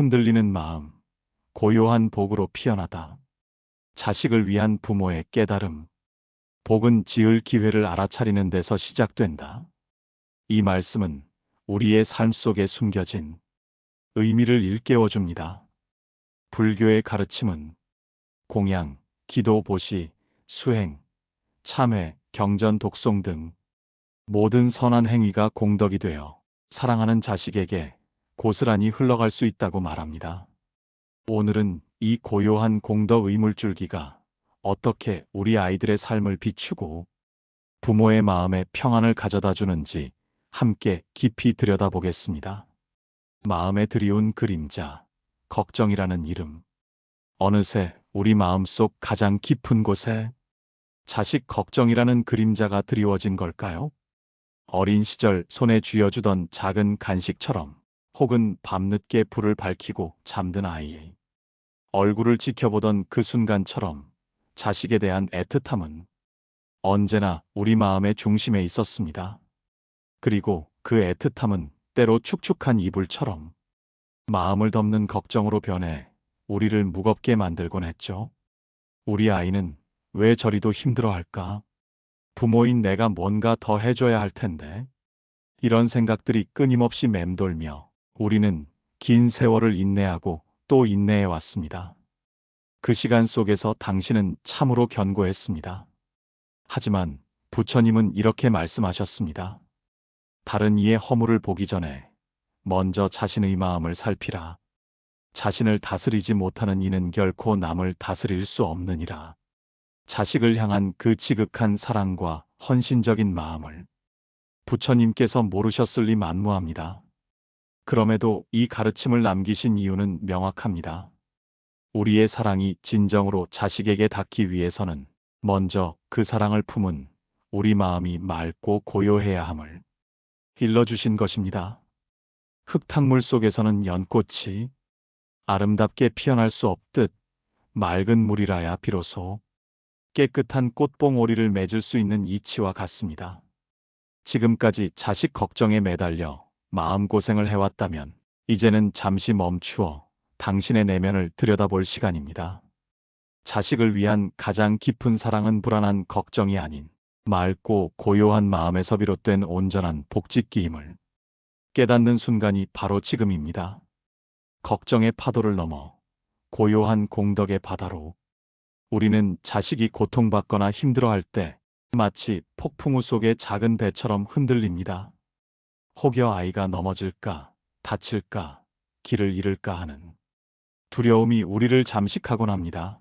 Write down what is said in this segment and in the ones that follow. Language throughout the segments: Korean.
흔들리는 마음, 고요한 복으로 피어나다. 자식을 위한 부모의 깨달음. 복은 지을 기회를 알아차리는 데서 시작된다. 이 말씀은 우리의 삶 속에 숨겨진 의미를 일깨워줍니다. 불교의 가르침은 공양, 기도, 보시, 수행, 참회, 경전, 독송 등 모든 선한 행위가 공덕이 되어 사랑하는 자식에게 고스란히 흘러갈 수 있다고 말합니다. 오늘은 이 고요한 공덕 의물줄기가 어떻게 우리 아이들의 삶을 비추고 부모의 마음에 평안을 가져다 주는지 함께 깊이 들여다보겠습니다. 마음에 드리운 그림자, 걱정이라는 이름. 어느새 우리 마음속 가장 깊은 곳에 자식 걱정이라는 그림자가 드리워진 걸까요? 어린 시절 손에 쥐어주던 작은 간식처럼, 혹은 밤늦게 불을 밝히고 잠든 아이의 얼굴을 지켜보던 그 순간처럼 자식에 대한 애틋함은 언제나 우리 마음의 중심에 있었습니다. 그리고 그 애틋함은 때로 축축한 이불처럼 마음을 덮는 걱정으로 변해 우리를 무겁게 만들곤 했죠. 우리 아이는 왜 저리도 힘들어할까? 부모인 내가 뭔가 더 해줘야 할 텐데. 이런 생각들이 끊임없이 맴돌며 우리는 긴 세월을 인내하고 또 인내해 왔습니다. 그 시간 속에서 당신은 참으로 견고했습니다. 하지만 부처님은 이렇게 말씀하셨습니다. 다른 이의 허물을 보기 전에 먼저 자신의 마음을 살피라. 자신을 다스리지 못하는 이는 결코 남을 다스릴 수 없느니라. 자식을 향한 그 지극한 사랑과 헌신적인 마음을 부처님께서 모르셨을 리 만무합니다. 그럼에도 이 가르침을 남기신 이유는 명확합니다. 우리의 사랑이 진정으로 자식에게 닿기 위해서는 먼저 그 사랑을 품은 우리 마음이 맑고 고요해야 함을 일러주신 것입니다. 흙탕물 속에서는 연꽃이 아름답게 피어날 수 없듯 맑은 물이라야 비로소 깨끗한 꽃봉오리를 맺을 수 있는 이치와 같습니다. 지금까지 자식 걱정에 매달려 마음고생을 해왔다면 이제는 잠시 멈추어 당신의 내면을 들여다볼 시간입니다. 자식을 위한 가장 깊은 사랑은 불안한 걱정이 아닌 맑고 고요한 마음에서 비롯된 온전한 복짓기임을 깨닫는 순간이 바로 지금입니다. 걱정의 파도를 넘어 고요한 공덕의 바다로 우리는 자식이 고통받거나 힘들어할 때 마치 폭풍우 속의 작은 배처럼 흔들립니다. 혹여 아이가 넘어질까, 다칠까, 길을 잃을까 하는 두려움이 우리를 잠식하곤 합니다.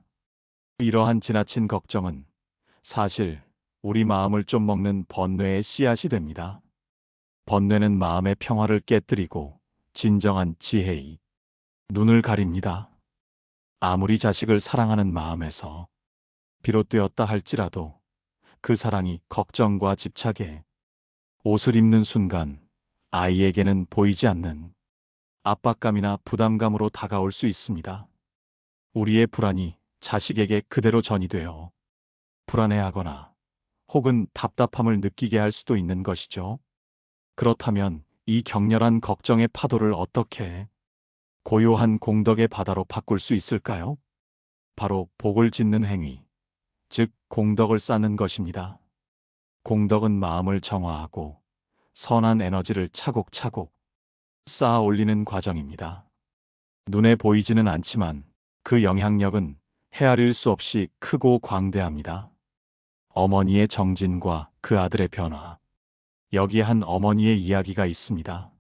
이러한 지나친 걱정은 사실 우리 마음을 좀 먹는 번뇌의 씨앗이 됩니다. 번뇌는 마음의 평화를 깨뜨리고 진정한 지혜의 눈을 가립니다. 아무리 자식을 사랑하는 마음에서 비롯되었다 할지라도 그 사랑이 걱정과 집착에 옷을 입는 순간 아이에게는 보이지 않는 압박감이나 부담감으로 다가올 수 있습니다. 우리의 불안이 자식에게 그대로 전이되어 불안해하거나 혹은 답답함을 느끼게 할 수도 있는 것이죠. 그렇다면 이 격렬한 걱정의 파도를 어떻게 고요한 공덕의 바다로 바꿀 수 있을까요? 바로 복을 짓는 행위, 즉 공덕을 쌓는 것입니다. 공덕은 마음을 정화하고 선한 에너지를 차곡차곡 쌓아 올리는 과정입니다. 눈에 보이지는 않지만 그 영향력은 헤아릴 수 없이 크고 광대합니다. 어머니의 정진과 그 아들의 변화. 여기에 한 어머니의 이야기가 있습니다.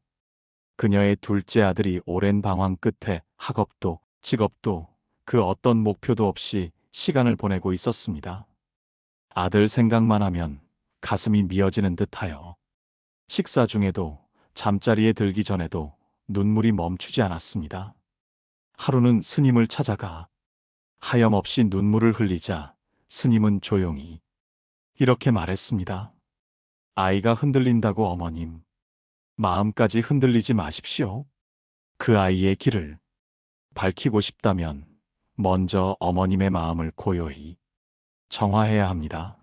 그녀의 둘째 아들이 오랜 방황 끝에 학업도 직업도 그 어떤 목표도 없이 시간을 보내고 있었습니다. 아들 생각만 하면 가슴이 미어지는 듯하여 식사 중에도 잠자리에 들기 전에도 눈물이 멈추지 않았습니다. 하루는 스님을 찾아가 하염없이 눈물을 흘리자 스님은 조용히 이렇게 말했습니다. 아이가 흔들린다고 어머님. 마음까지 흔들리지 마십시오. 그 아이의 길을 밝히고 싶다면 먼저 어머님의 마음을 고요히 정화해야 합니다.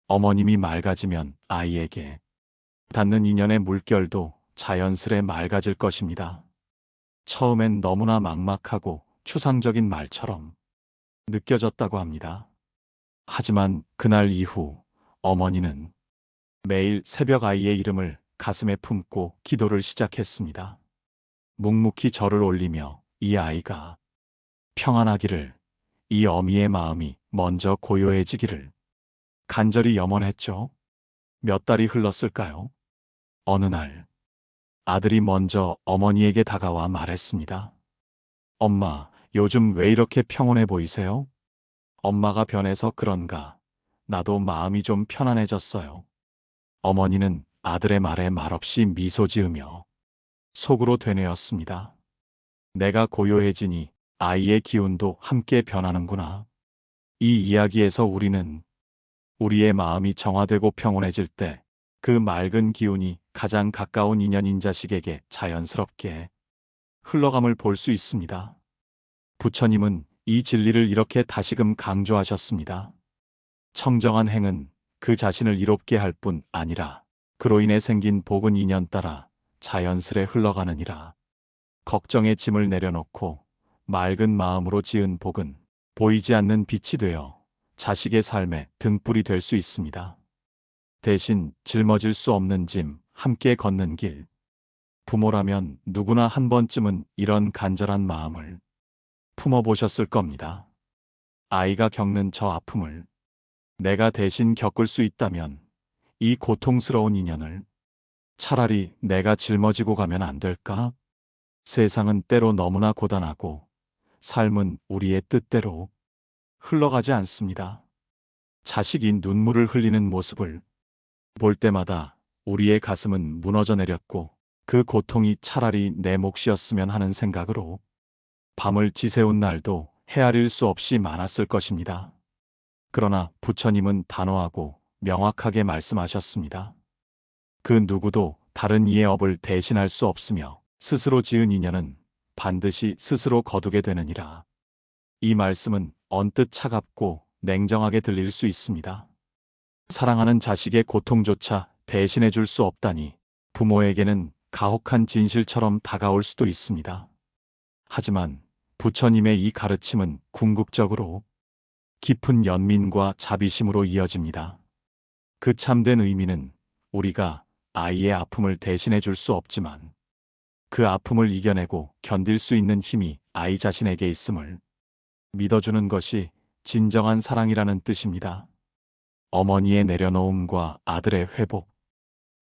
어머님이 맑아지면 아이에게 닿는 인연의 물결도 자연스레 맑아질 것입니다. 처음엔 너무나 막막하고 추상적인 말처럼 느껴졌다고 합니다. 하지만 그날 이후 어머니는 매일 새벽 아이의 이름을 가슴에 품고 기도를 시작했습니다. 묵묵히 절을 올리며 이 아이가 평안하기를, 이 어미의 마음이 먼저 고요해지기를 간절히 염원했죠. 몇 달이 흘렀을까요? 어느 날 아들이 먼저 어머니에게 다가와 말했습니다. 엄마, 요즘 왜 이렇게 평온해 보이세요? 엄마가 변해서 그런가? 나도 마음이 좀 편안해졌어요. 어머니는 아들의 말에 말없이 미소 지으며 속으로 되뇌었습니다. 내가 고요해지니 아이의 기운도 함께 변하는구나. 이 이야기에서 우리는 우리의 마음이 정화되고 평온해질 때 그 맑은 기운이 가장 가까운 인연인 자식에게 자연스럽게 흘러감을 볼 수 있습니다. 부처님은 이 진리를 이렇게 다시금 강조하셨습니다. 청정한 행은 그 자신을 이롭게 할 뿐 아니라 그로 인해 생긴 복은 인연 따라 자연스레 흘러가느니라. 걱정의 짐을 내려놓고 맑은 마음으로 지은 복은 보이지 않는 빛이 되어 자식의 삶의 등불이 될 수 있습니다. 대신 짊어질 수 없는 짐, 함께 걷는 길. 부모라면 누구나 한 번쯤은 이런 간절한 마음을 품어보셨을 겁니다. 아이가 겪는 저 아픔을 내가 대신 겪을 수 있다면 이 고통스러운 인연을 차라리 내가 짊어지고 가면 안 될까? 세상은 때로 너무나 고단하고 삶은 우리의 뜻대로 흘러가지 않습니다. 자식이 눈물을 흘리는 모습을 볼 때마다 우리의 가슴은 무너져 내렸고 그 고통이 차라리 내 몫이었으면 하는 생각으로 밤을 지새운 날도 헤아릴 수 없이 많았을 것입니다. 그러나 부처님은 단호하고 명확하게 말씀하셨습니다. 그 누구도 다른 이의 업을 대신할 수 없으며 스스로 지은 인연은 반드시 스스로 거두게 되느니라. 이 말씀은 언뜻 차갑고 냉정하게 들릴 수 있습니다. 사랑하는 자식의 고통조차 대신해 줄 수 없다니 부모에게는 가혹한 진실처럼 다가올 수도 있습니다. 하지만 부처님의 이 가르침은 궁극적으로 깊은 연민과 자비심으로 이어집니다. 그 참된 의미는 우리가 아이의 아픔을 대신해 줄 수 없지만 그 아픔을 이겨내고 견딜 수 있는 힘이 아이 자신에게 있음을 믿어주는 것이 진정한 사랑이라는 뜻입니다. 어머니의 내려놓음과 아들의 회복.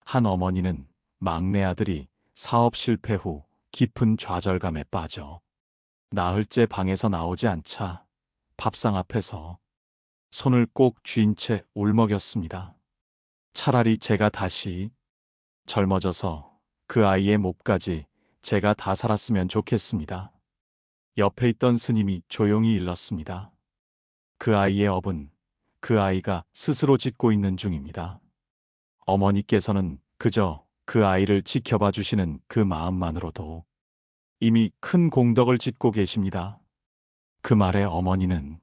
한 어머니는 막내 아들이 사업 실패 후 깊은 좌절감에 빠져 나흘째 방에서 나오지 않자 밥상 앞에서 손을 꼭 쥔 채 울먹였습니다. 차라리 제가 다시 젊어져서 그 아이의 몫까지 제가 다 살았으면 좋겠습니다. 옆에 있던 스님이 조용히 일렀습니다. 그 아이의 업은 그 아이가 스스로 짓고 있는 중입니다. 어머니께서는 그저 그 아이를 지켜봐 주시는 그 마음만으로도 이미 큰 공덕을 짓고 계십니다. 그 말에 어머니는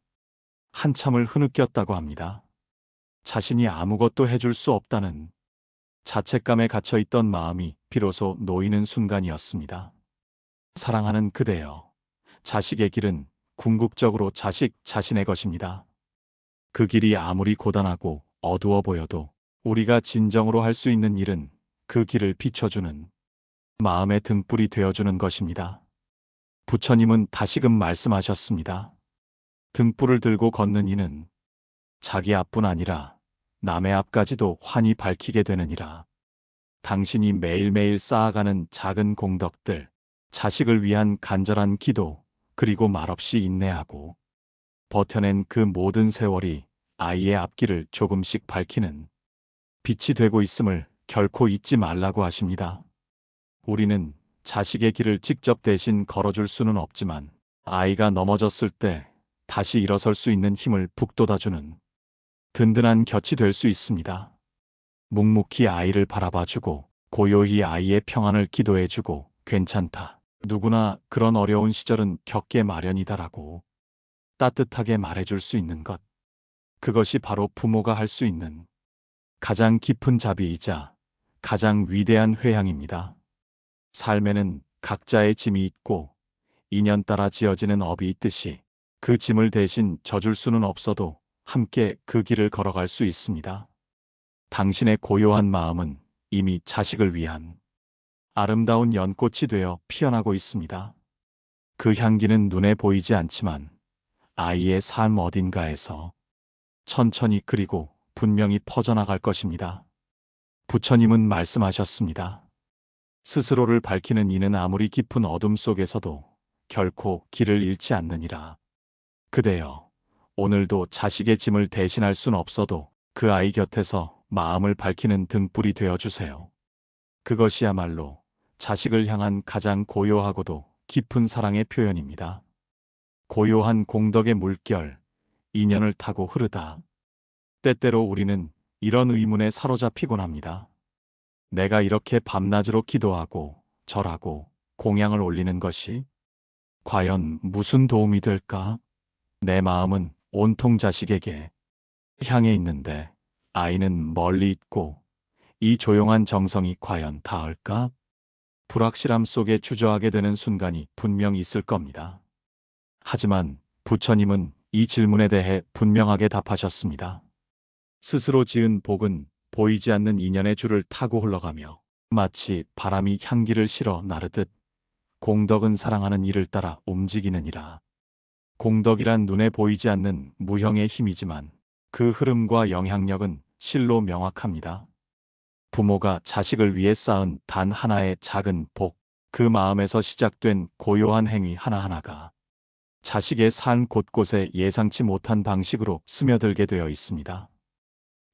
한참을 흐느꼈다고 합니다. 자신이 아무것도 해줄 수 없다는 자책감에 갇혀있던 마음이 비로소 놓이는 순간이었습니다. 사랑하는 그대여, 자식의 길은 궁극적으로 자식 자신의 것입니다. 그 길이 아무리 고단하고 어두워 보여도 우리가 진정으로 할 수 있는 일은 그 길을 비춰주는 마음의 등불이 되어주는 것입니다. 부처님은 다시금 말씀하셨습니다. 등불을 들고 걷는 이는 자기 앞뿐 아니라 남의 앞까지도 환히 밝히게 되느니라. 당신이 매일매일 쌓아가는 작은 공덕들, 자식을 위한 간절한 기도, 그리고 말없이 인내하고 버텨낸 그 모든 세월이 아이의 앞길을 조금씩 밝히는 빛이 되고 있음을 결코 잊지 말라고 하십니다. 우리는 자식의 길을 직접 대신 걸어줄 수는 없지만 아이가 넘어졌을 때 다시 일어설 수 있는 힘을 북돋아주는 든든한 곁이 될 수 있습니다. 묵묵히 아이를 바라봐주고 고요히 아이의 평안을 기도해주고 괜찮다. 누구나 그런 어려운 시절은 겪게 마련이다라고 따뜻하게 말해줄 수 있는 것. 그것이 바로 부모가 할 수 있는 가장 깊은 자비이자 가장 위대한 회향입니다. 삶에는 각자의 짐이 있고 인연 따라 지어지는 업이 있듯이 그 짐을 대신 져줄 수는 없어도 함께 그 길을 걸어갈 수 있습니다. 당신의 고요한 마음은 이미 자식을 위한 아름다운 연꽃이 되어 피어나고 있습니다. 그 향기는 눈에 보이지 않지만 아이의 삶 어딘가에서 천천히 그리고 분명히 퍼져나갈 것입니다. 부처님은 말씀하셨습니다. 스스로를 밝히는 이는 아무리 깊은 어둠 속에서도 결코 길을 잃지 않느니라. 그대여, 오늘도 자식의 짐을 대신할 순 없어도 그 아이 곁에서 마음을 밝히는 등불이 되어주세요. 그것이야말로 자식을 향한 가장 고요하고도 깊은 사랑의 표현입니다. 고요한 공덕의 물결, 인연을 타고 흐르다. 때때로 우리는 이런 의문에 사로잡히곤 합니다. 내가 이렇게 밤낮으로 기도하고 절하고 공양을 올리는 것이 과연 무슨 도움이 될까? 내 마음은 온통 자식에게 향해 있는데 아이는 멀리 있고 이 조용한 정성이 과연 닿을까? 불확실함 속에 주저하게 되는 순간이 분명 있을 겁니다. 하지만 부처님은 이 질문에 대해 분명하게 답하셨습니다. 스스로 지은 복은 보이지 않는 인연의 줄을 타고 흘러가며 마치 바람이 향기를 실어 나르듯 공덕은 사랑하는 이를 따라 움직이느니라. 공덕이란 눈에 보이지 않는 무형의 힘이지만 그 흐름과 영향력은 실로 명확합니다. 부모가 자식을 위해 쌓은 단 하나의 작은 복, 그 마음에서 시작된 고요한 행위 하나하나가 자식의 삶 곳곳에 예상치 못한 방식으로 스며들게 되어 있습니다.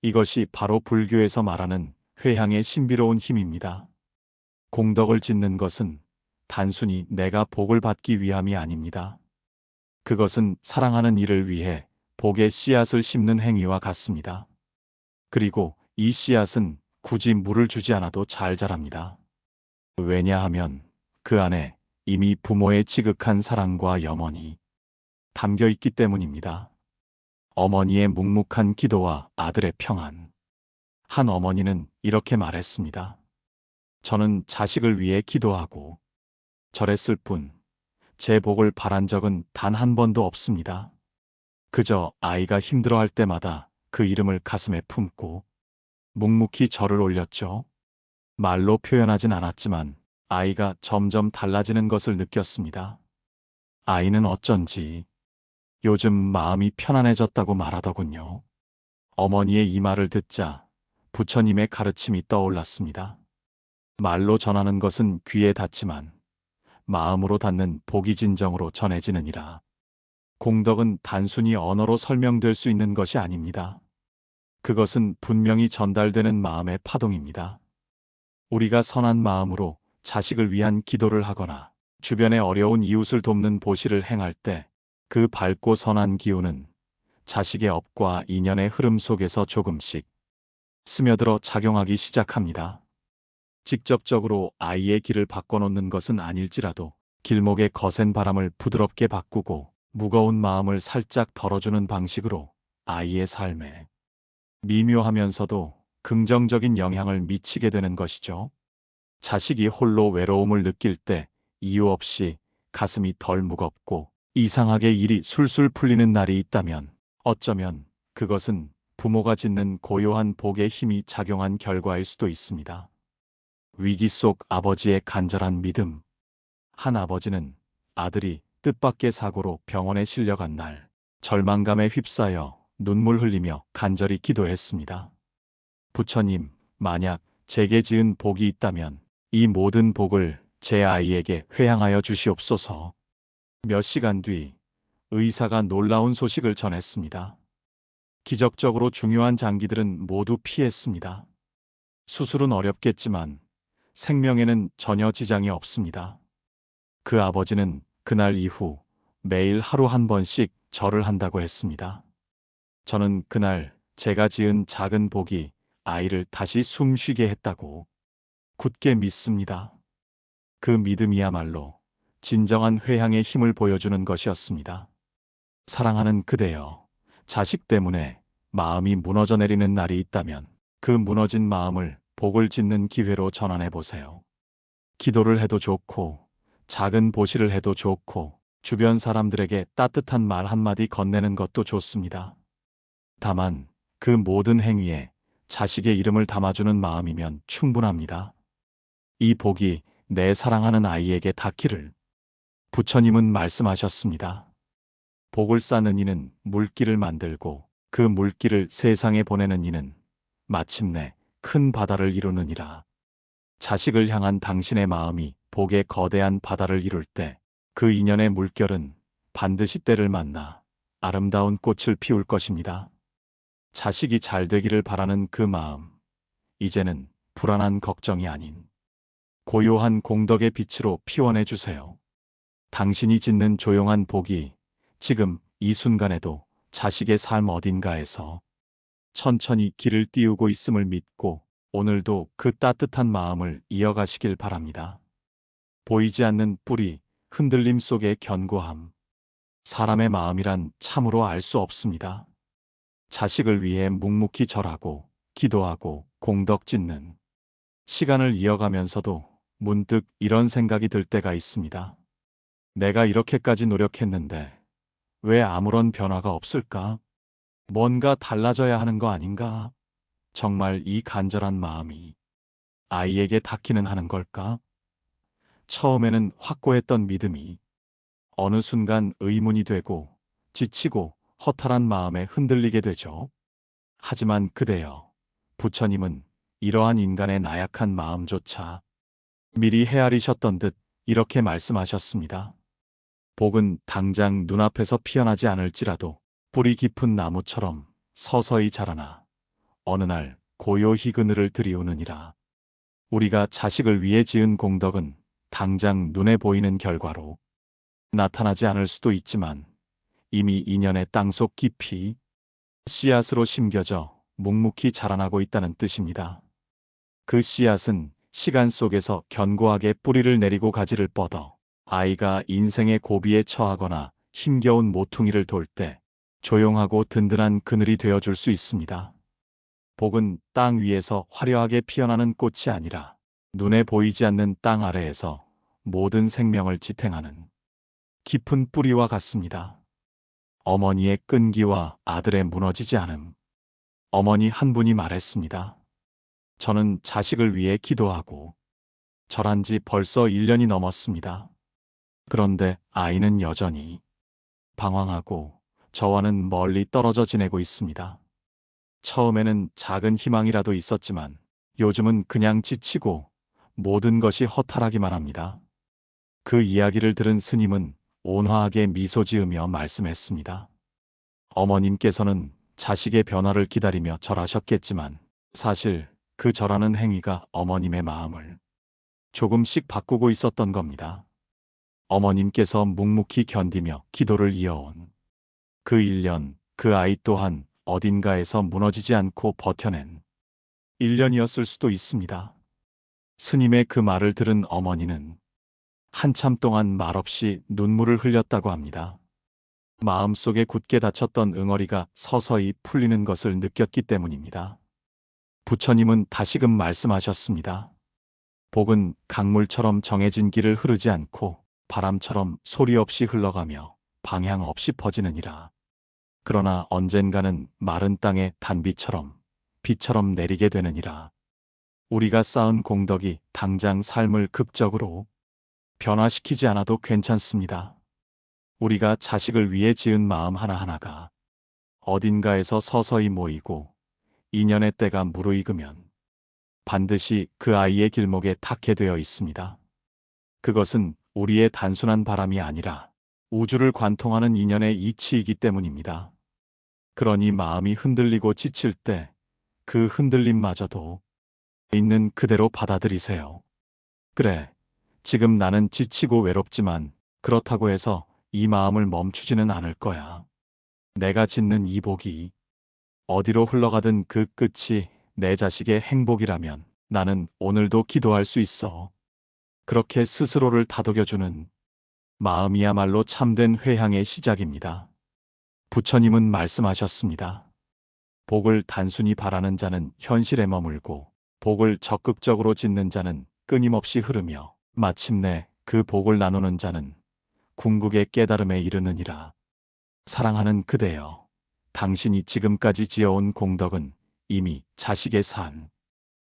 이것이 바로 불교에서 말하는 회향의 신비로운 힘입니다. 공덕을 짓는 것은 단순히 내가 복을 받기 위함이 아닙니다. 그것은 사랑하는 이를 위해 복의 씨앗을 심는 행위와 같습니다. 그리고 이 씨앗은 굳이 물을 주지 않아도 잘 자랍니다. 왜냐하면 그 안에 이미 부모의 지극한 사랑과 염원이 담겨 있기 때문입니다. 어머니의 묵묵한 기도와 아들의 평안. 한 어머니는 이렇게 말했습니다. 저는 자식을 위해 기도하고 절했을 뿐, 제 복을 바란 적은 단 한 번도 없습니다. 그저 아이가 힘들어할 때마다 그 이름을 가슴에 품고 묵묵히 절을 올렸죠. 말로 표현하진 않았지만 아이가 점점 달라지는 것을 느꼈습니다. 아이는 어쩐지 요즘 마음이 편안해졌다고 말하더군요. 어머니의 이 말을 듣자 부처님의 가르침이 떠올랐습니다. 말로 전하는 것은 귀에 닿지만 마음으로 닿는 복이 진정으로 전해지느니라. 공덕은 단순히 언어로 설명될 수 있는 것이 아닙니다. 그것은 분명히 전달되는 마음의 파동입니다. 우리가 선한 마음으로 자식을 위한 기도를 하거나 주변의 어려운 이웃을 돕는 보시를 행할 때 그 밝고 선한 기운은 자식의 업과 인연의 흐름 속에서 조금씩 스며들어 작용하기 시작합니다. 직접적으로 아이의 길을 바꿔놓는 것은 아닐지라도 길목의 거센 바람을 부드럽게 바꾸고 무거운 마음을 살짝 덜어주는 방식으로 아이의 삶에 미묘하면서도 긍정적인 영향을 미치게 되는 것이죠. 자식이 홀로 외로움을 느낄 때 이유 없이 가슴이 덜 무겁고 이상하게 일이 술술 풀리는 날이 있다면 어쩌면 그것은 부모가 짓는 고요한 복의 힘이 작용한 결과일 수도 있습니다. 위기 속 아버지의 간절한 믿음. 한 아버지는 아들이 뜻밖의 사고로 병원에 실려간 날 절망감에 휩싸여 눈물 흘리며 간절히 기도했습니다. 부처님, 만약 제게 지은 복이 있다면 이 모든 복을 제 아이에게 회양하여 주시옵소서. 몇 시간 뒤 의사가 놀라운 소식을 전했습니다. 기적적으로 중요한 장기들은 모두 피했습니다. 수술은 어렵겠지만 생명에는 전혀 지장이 없습니다. 그 아버지는 그날 이후 매일 하루 한 번씩 절을 한다고 했습니다. 저는 그날 제가 지은 작은 복이 아이를 다시 숨쉬게 했다고 굳게 믿습니다. 그 믿음이야말로 진정한 회향의 힘을 보여주는 것이었습니다. 사랑하는 그대여, 자식 때문에 마음이 무너져 내리는 날이 있다면 그 무너진 마음을 복을 짓는 기회로 전환해 보세요. 기도를 해도 좋고 작은 보시를 해도 좋고 주변 사람들에게 따뜻한 말 한마디 건네는 것도 좋습니다. 다만 그 모든 행위에 자식의 이름을 담아주는 마음이면 충분합니다. 이 복이 내 사랑하는 아이에게 닿기를 부처님은 말씀하셨습니다. 복을 쌓는 이는 물길을 만들고 그 물길을 세상에 보내는 이는 마침내 큰 바다를 이루느니라. 자식을 향한 당신의 마음이 복의 거대한 바다를 이룰 때 그 인연의 물결은 반드시 때를 만나 아름다운 꽃을 피울 것입니다. 자식이 잘 되기를 바라는 그 마음, 이제는 불안한 걱정이 아닌 고요한 공덕의 빛으로 피원해 주세요. 당신이 짓는 조용한 복이 지금 이 순간에도 자식의 삶 어딘가에서 천천히 길을 띄우고 있음을 믿고 오늘도 그 따뜻한 마음을 이어가시길 바랍니다. 보이지 않는 뿌리, 흔들림 속의 견고함. 사람의 마음이란 참으로 알 수 없습니다. 자식을 위해 묵묵히 절하고 기도하고 공덕 짓는 시간을 이어가면서도 문득 이런 생각이 들 때가 있습니다. 내가 이렇게까지 노력했는데 왜 아무런 변화가 없을까? 뭔가 달라져야 하는 거 아닌가? 정말 이 간절한 마음이 아이에게 닿기는 하는 걸까? 처음에는 확고했던 믿음이 어느 순간 의문이 되고 지치고 허탈한 마음에 흔들리게 되죠. 하지만 그대여, 부처님은 이러한 인간의 나약한 마음조차 미리 헤아리셨던 듯 이렇게 말씀하셨습니다. 복은 당장 눈앞에서 피어나지 않을지라도 뿌리 깊은 나무처럼 서서히 자라나 어느 날 고요히 그늘을 들이우느니라. 우리가 자식을 위해 지은 공덕은 당장 눈에 보이는 결과로 나타나지 않을 수도 있지만 이미 인연의 땅속 깊이 씨앗으로 심겨져 묵묵히 자라나고 있다는 뜻입니다. 그 씨앗은 시간 속에서 견고하게 뿌리를 내리고 가지를 뻗어 아이가 인생의 고비에 처하거나 힘겨운 모퉁이를 돌 때 조용하고 든든한 그늘이 되어줄 수 있습니다. 복은 땅 위에서 화려하게 피어나는 꽃이 아니라 눈에 보이지 않는 땅 아래에서 모든 생명을 지탱하는 깊은 뿌리와 같습니다. 어머니의 끈기와 아들의 무너지지 않음. 어머니 한 분이 말했습니다. 저는 자식을 위해 기도하고 절한 지 벌써 1년이 넘었습니다. 그런데 아이는 여전히 방황하고 저와는 멀리 떨어져 지내고 있습니다. 처음에는 작은 희망이라도 있었지만 요즘은 그냥 지치고 모든 것이 허탈하기만 합니다. 그 이야기를 들은 스님은 온화하게 미소 지으며 말씀했습니다. 어머님께서는 자식의 변화를 기다리며 절하셨겠지만 사실 그 절하는 행위가 어머님의 마음을 조금씩 바꾸고 있었던 겁니다. 어머님께서 묵묵히 견디며 기도를 이어온 그 1년, 그 아이 또한 어딘가에서 무너지지 않고 버텨낸 1년이었을 수도 있습니다. 스님의 그 말을 들은 어머니는 한참 동안 말없이 눈물을 흘렸다고 합니다. 마음속에 굳게 닫혔던 응어리가 서서히 풀리는 것을 느꼈기 때문입니다. 부처님은 다시금 말씀하셨습니다. 복은 강물처럼 정해진 길을 흐르지 않고 바람처럼 소리 없이 흘러가며 방향 없이 퍼지느니라. 그러나 언젠가는 마른 땅에 단비처럼 비처럼 내리게 되느니라. 우리가 쌓은 공덕이 당장 삶을 극적으로 변화시키지 않아도 괜찮습니다. 우리가 자식을 위해 지은 마음 하나하나가 어딘가에서 서서히 모이고 인연의 때가 무르익으면 반드시 그 아이의 길목에 닿게 되어 있습니다. 그것은 우리의 단순한 바람이 아니라 우주를 관통하는 인연의 이치이기 때문입니다. 그러니 마음이 흔들리고 지칠 때 그 흔들림마저도 있는 그대로 받아들이세요. 그래, 지금 나는 지치고 외롭지만 그렇다고 해서 이 마음을 멈추지는 않을 거야. 내가 짓는 이 복이 어디로 흘러가든 그 끝이 내 자식의 행복이라면 나는 오늘도 기도할 수 있어. 그렇게 스스로를 다독여주는 마음이야말로 참된 회향의 시작입니다. 부처님은 말씀하셨습니다. 복을 단순히 바라는 자는 현실에 머물고 복을 적극적으로 짓는 자는 끊임없이 흐르며 마침내 그 복을 나누는 자는 궁극의 깨달음에 이르느니라. 사랑하는 그대여, 당신이 지금까지 지어온 공덕은 이미 자식의 산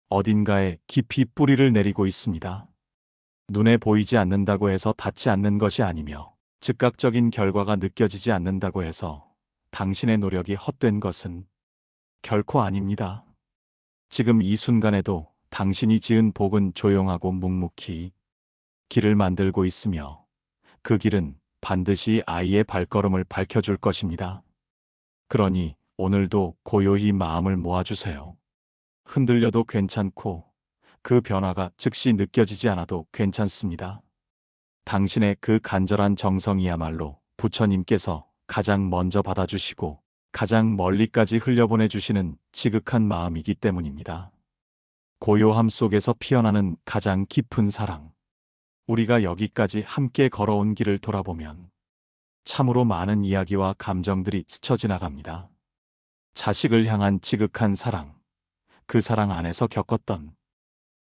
어딘가에 깊이 뿌리를 내리고 있습니다. 눈에 보이지 않는다고 해서 닿지 않는 것이 아니며 즉각적인 결과가 느껴지지 않는다고 해서 당신의 노력이 헛된 것은 결코 아닙니다. 지금 이 순간에도 당신이 지은 복은 조용하고 묵묵히 길을 만들고 있으며 그 길은 반드시 아이의 발걸음을 밝혀줄 것입니다. 그러니 오늘도 고요히 마음을 모아주세요. 흔들려도 괜찮고 그 변화가 즉시 느껴지지 않아도 괜찮습니다. 당신의 그 간절한 정성이야말로 부처님께서 가장 먼저 받아주시고 가장 멀리까지 흘려보내주시는 지극한 마음이기 때문입니다. 고요함 속에서 피어나는 가장 깊은 사랑. 우리가 여기까지 함께 걸어온 길을 돌아보면 참으로 많은 이야기와 감정들이 스쳐 지나갑니다. 자식을 향한 지극한 사랑, 그 사랑 안에서 겪었던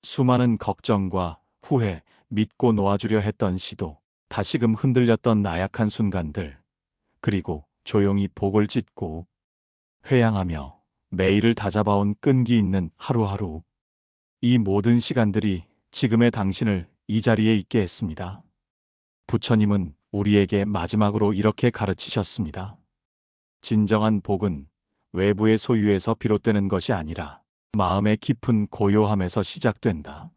수많은 걱정과 후회, 믿고 놓아주려 했던 시도, 다시금 흔들렸던 나약한 순간들, 그리고 조용히 복을 짓고 회양하며 매일을 다잡아온 끈기 있는 하루하루. 이 모든 시간들이 지금의 당신을 이 자리에 있게 했습니다. 부처님은 우리에게 마지막으로 이렇게 가르치셨습니다. 진정한 복은 외부의 소유에서 비롯되는 것이 아니라 마음의 깊은 고요함에서 시작된다.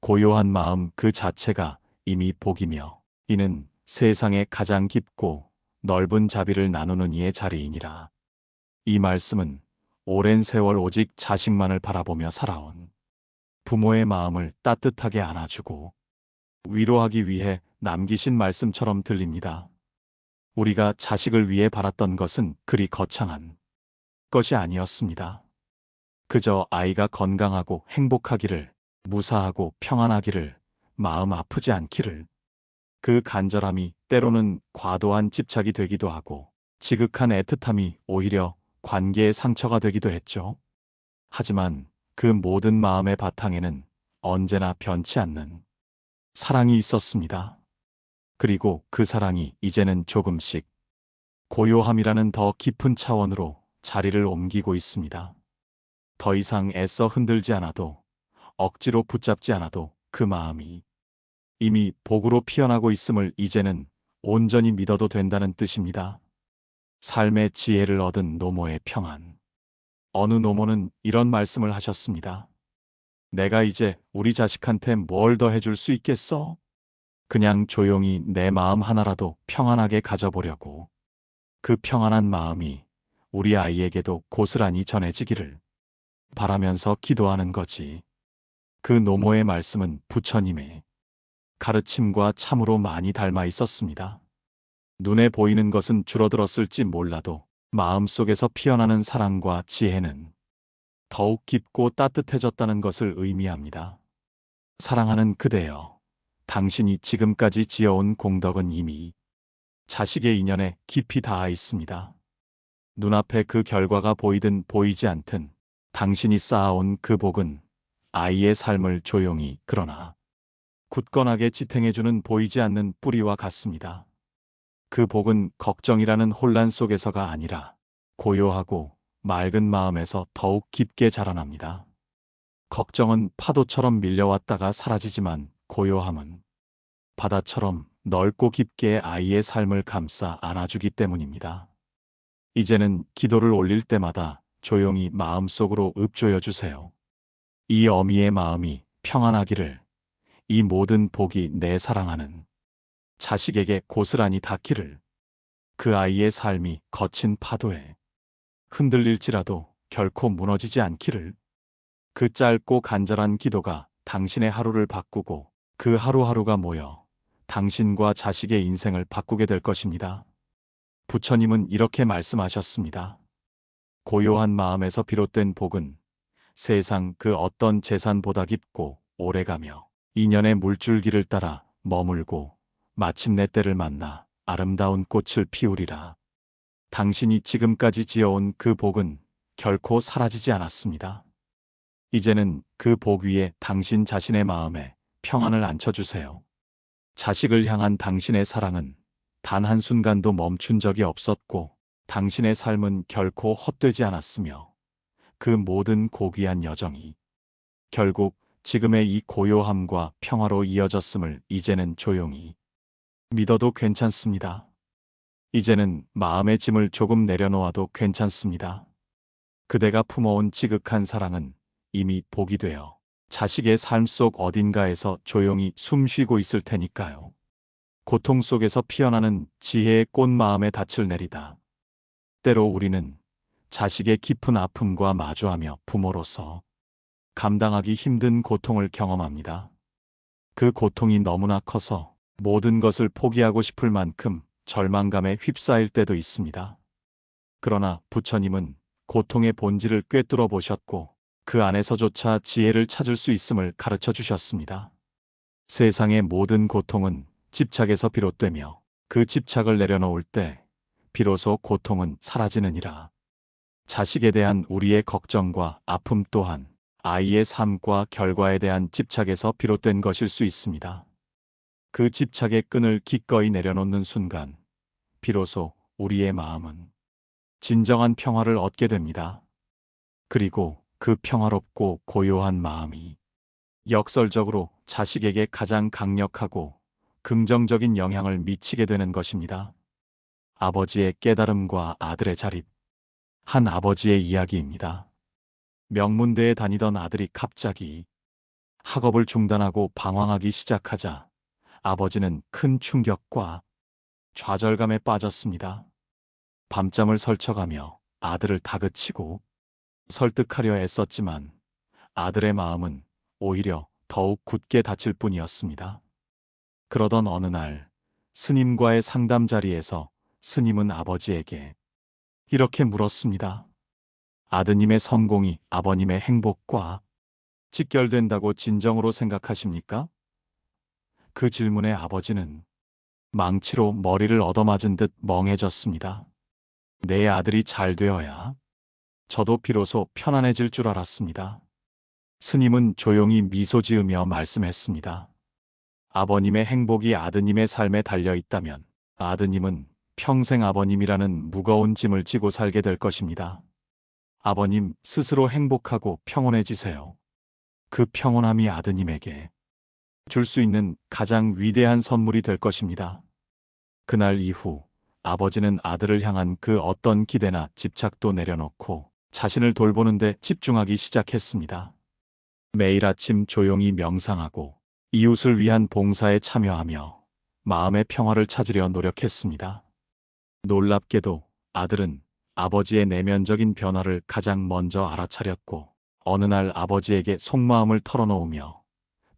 고요한 마음 그 자체가 이미 복이며 이는 세상의 가장 깊고 넓은 자비를 나누는 이의 자리이니라. 이 말씀은 오랜 세월 오직 자식만을 바라보며 살아온 부모의 마음을 따뜻하게 안아주고 위로하기 위해 남기신 말씀처럼 들립니다. 우리가 자식을 위해 바랐던 것은 그리 거창한 것이 아니었습니다. 그저 아이가 건강하고 행복하기를, 무사하고 평안하기를, 마음 아프지 않기를. 그 간절함이 때로는 과도한 집착이 되기도 하고 지극한 애틋함이 오히려 관계의 상처가 되기도 했죠. 하지만 그 모든 마음의 바탕에는 언제나 변치 않는 사랑이 있었습니다. 그리고 그 사랑이 이제는 조금씩 고요함이라는 더 깊은 차원으로 자리를 옮기고 있습니다. 더 이상 애써 흔들지 않아도, 억지로 붙잡지 않아도 그 마음이 이미 복으로 피어나고 있음을 이제는 온전히 믿어도 된다는 뜻입니다. 삶의 지혜를 얻은 노모의 평안. 어느 노모는 이런 말씀을 하셨습니다. 내가 이제 우리 자식한테 뭘 더 해줄 수 있겠어? 그냥 조용히 내 마음 하나라도 평안하게 가져보려고. 그 평안한 마음이 우리 아이에게도 고스란히 전해지기를 바라면서 기도하는 거지. 그 노모의 말씀은 부처님의 가르침과 참으로 많이 닮아 있었습니다. 눈에 보이는 것은 줄어들었을지 몰라도 마음속에서 피어나는 사랑과 지혜는 더욱 깊고 따뜻해졌다는 것을 의미합니다. 사랑하는 그대여, 당신이 지금까지 지어온 공덕은 이미 자식의 인연에 깊이 닿아 있습니다. 눈앞에 그 결과가 보이든 보이지 않든 당신이 쌓아온 그 복은 아이의 삶을 조용히 그러나 굳건하게 지탱해주는 보이지 않는 뿌리와 같습니다. 그 복은 걱정이라는 혼란 속에서가 아니라 고요하고 맑은 마음에서 더욱 깊게 자라납니다. 걱정은 파도처럼 밀려왔다가 사라지지만 고요함은 바다처럼 넓고 깊게 아이의 삶을 감싸 안아주기 때문입니다. 이제는 기도를 올릴 때마다 조용히 마음속으로 읊조여 주세요. 이 어미의 마음이 평안하기를, 이 모든 복이 내 사랑하는 자식에게 고스란히 닿기를, 그 아이의 삶이 거친 파도에 흔들릴지라도 결코 무너지지 않기를. 그 짧고 간절한 기도가 당신의 하루를 바꾸고 그 하루하루가 모여 당신과 자식의 인생을 바꾸게 될 것입니다. 부처님은 이렇게 말씀하셨습니다. 고요한 마음에서 비롯된 복은 세상 그 어떤 재산보다 깊고 오래가며 인연의 물줄기를 따라 머물고 마침내 때를 만나 아름다운 꽃을 피우리라. 당신이 지금까지 지어온 그 복은 결코 사라지지 않았습니다. 이제는 그 복 위에 당신 자신의 마음에 평안을 안겨주세요. 자식을 향한 당신의 사랑은 단 한순간도 멈춘 적이 없었고, 당신의 삶은 결코 헛되지 않았으며, 그 모든 고귀한 여정이 결국 지금의 이 고요함과 평화로 이어졌음을 이제는 조용히 믿어도 괜찮습니다. 이제는 마음의 짐을 조금 내려놓아도 괜찮습니다. 그대가 품어온 지극한 사랑은 이미 복이 되어 자식의 삶 속 어딘가에서 조용히 숨 쉬고 있을 테니까요. 고통 속에서 피어나는 지혜의 꽃 마음에 닻을 내리다. 때로 우리는 자식의 깊은 아픔과 마주하며 부모로서 감당하기 힘든 고통을 경험합니다. 그 고통이 너무나 커서 모든 것을 포기하고 싶을 만큼 절망감에 휩싸일 때도 있습니다. 그러나 부처님은 고통의 본질을 꿰뚫어 보셨고 그 안에서조차 지혜를 찾을 수 있음을 가르쳐 주셨습니다. 세상의 모든 고통은 집착에서 비롯되며 그 집착을 내려놓을 때 비로소 고통은 사라지느니라. 자식에 대한 우리의 걱정과 아픔 또한 아이의 삶과 결과에 대한 집착에서 비롯된 것일 수 있습니다. 그 집착의 끈을 기꺼이 내려놓는 순간 비로소 우리의 마음은 진정한 평화를 얻게 됩니다. 그리고 그 평화롭고 고요한 마음이 역설적으로 자식에게 가장 강력하고 긍정적인 영향을 미치게 되는 것입니다. 아버지의 깨달음과 아들의 자립. 한 아버지의 이야기입니다. 명문대에 다니던 아들이 갑자기 학업을 중단하고 방황하기 시작하자 아버지는 큰 충격과 좌절감에 빠졌습니다. 밤잠을 설쳐가며 아들을 다그치고 설득하려 애썼지만 아들의 마음은 오히려 더욱 굳게 닫힐 뿐이었습니다. 그러던 어느 날 스님과의 상담 자리에서 스님은 아버지에게 이렇게 물었습니다. 아드님의 성공이 아버님의 행복과 직결된다고 진정으로 생각하십니까? 그 질문에 아버지는 망치로 머리를 얻어맞은 듯 멍해졌습니다. 내 아들이 잘 되어야 저도 비로소 편안해질 줄 알았습니다. 스님은 조용히 미소 지으며 말씀했습니다. 아버님의 행복이 아드님의 삶에 달려 있다면 아드님은 평생 아버님이라는 무거운 짐을 지고 살게 될 것입니다. 아버님 스스로 행복하고 평온해지세요. 그 평온함이 아드님에게 줄 수 있는 가장 위대한 선물이 될 것입니다. 그날 이후 아버지는 아들을 향한 그 어떤 기대나 집착도 내려놓고 자신을 돌보는 데 집중하기 시작했습니다. 매일 아침 조용히 명상하고 이웃을 위한 봉사에 참여하며 마음의 평화를 찾으려 노력했습니다. 놀랍게도 아들은 아버지의 내면적인 변화를 가장 먼저 알아차렸고 어느 날 아버지에게 속마음을 털어놓으며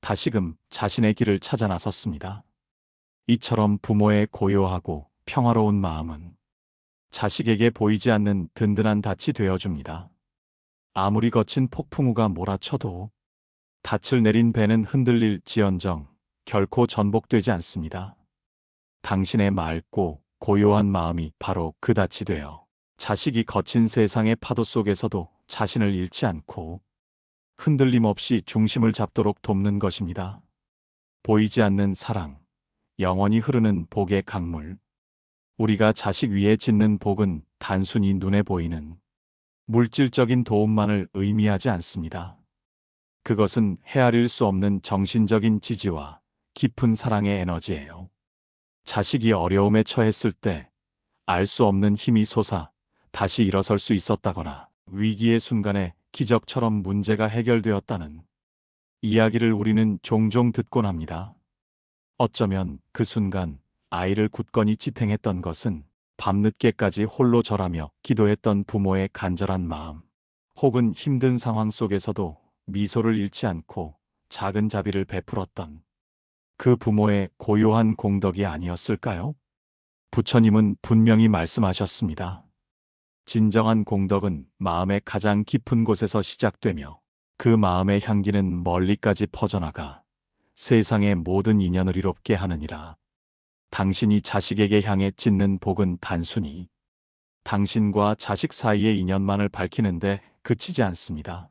다시금 자신의 길을 찾아 나섰습니다. 이처럼 부모의 고요하고 평화로운 마음은 자식에게 보이지 않는 든든한 닻이 되어줍니다. 아무리 거친 폭풍우가 몰아쳐도 닻을 내린 배는 흔들릴 지언정 결코 전복되지 않습니다. 당신의 맑고 고요한 마음이 바로 그 닻이 되어 자식이 거친 세상의 파도 속에서도 자신을 잃지 않고 흔들림 없이 중심을 잡도록 돕는 것입니다. 보이지 않는 사랑, 영원히 흐르는 복의 강물. 우리가 자식 위에 짓는 복은 단순히 눈에 보이는 물질적인 도움만을 의미하지 않습니다. 그것은 헤아릴 수 없는 정신적인 지지와 깊은 사랑의 에너지예요. 자식이 어려움에 처했을 때 알 수 없는 힘이 솟아 다시 일어설 수 있었다거나 위기의 순간에 기적처럼 문제가 해결되었다는 이야기를 우리는 종종 듣곤 합니다. 어쩌면 그 순간 아이를 굳건히 지탱했던 것은 밤늦게까지 홀로 절하며 기도했던 부모의 간절한 마음, 혹은 힘든 상황 속에서도 미소를 잃지 않고 작은 자비를 베풀었던 그 부모의 고요한 공덕이 아니었을까요? 부처님은 분명히 말씀하셨습니다. 진정한 공덕은 마음의 가장 깊은 곳에서 시작되며 그 마음의 향기는 멀리까지 퍼져나가 세상의 모든 인연을 이롭게 하느니라. 당신이 자식에게 향해 짓는 복은 단순히 당신과 자식 사이의 인연만을 밝히는데 그치지 않습니다.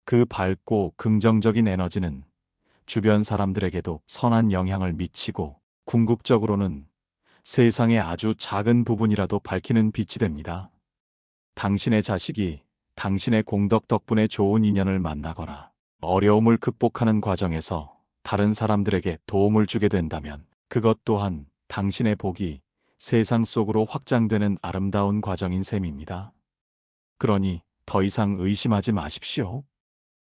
그 밝고 긍정적인 에너지는 주변 사람들에게도 선한 영향을 미치고 궁극적으로는 세상의 아주 작은 부분이라도 밝히는 빛이 됩니다. 당신의 자식이 당신의 공덕 덕분에 좋은 인연을 만나거나 어려움을 극복하는 과정에서 다른 사람들에게 도움을 주게 된다면 그것 또한 당신의 복이 세상 속으로 확장되는 아름다운 과정인 셈입니다. 그러니 더 이상 의심하지 마십시오.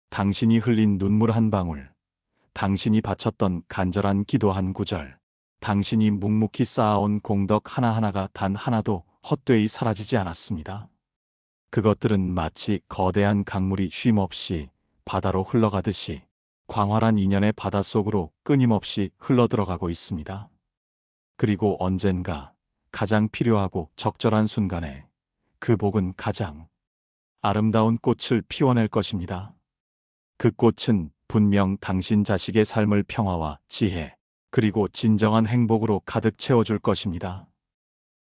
당신이 흘린 눈물 한 방울, 당신이 바쳤던 간절한 기도 한 구절, 당신이 묵묵히 쌓아온 공덕 하나하나가 단 하나도 헛되이 사라지지 않았습니다. 그것들은 마치 거대한 강물이 쉼없이 바다로 흘러가듯이 광활한 인연의 바닷속으로 끊임없이 흘러들어가고 있습니다. 그리고 언젠가 가장 필요하고 적절한 순간에 그 복은 가장 아름다운 꽃을 피워낼 것입니다. 그 꽃은 분명 당신 자식의 삶을 평화와 지혜, 그리고 진정한 행복으로 가득 채워줄 것입니다.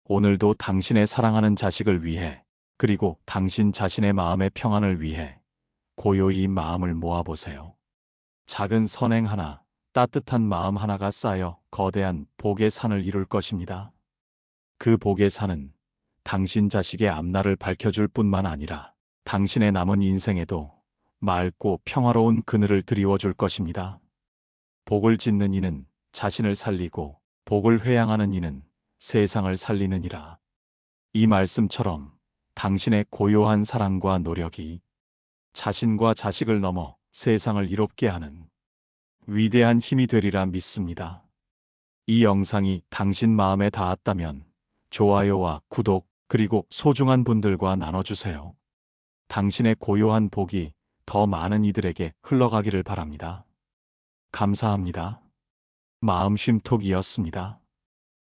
오늘도 당신의 사랑하는 자식을 위해, 그리고 당신 자신의 마음의 평안을 위해 고요히 마음을 모아보세요. 작은 선행 하나, 따뜻한 마음 하나가 쌓여 거대한 복의 산을 이룰 것입니다. 그 복의 산은 당신 자식의 앞날을 밝혀줄 뿐만 아니라 당신의 남은 인생에도 맑고 평화로운 그늘을 드리워줄 것입니다. 복을 짓는 이는 자신을 살리고 복을 회양하는 이는 세상을 살리느니라. 이 말씀처럼 당신의 고요한 사랑과 노력이 자신과 자식을 넘어 세상을 이롭게 하는 위대한 힘이 되리라 믿습니다. 이 영상이 당신 마음에 닿았다면 좋아요와 구독, 그리고 소중한 분들과 나눠주세요. 당신의 고요한 복이 더 많은 이들에게 흘러가기를 바랍니다. 감사합니다. 마음 쉼톡이었습니다.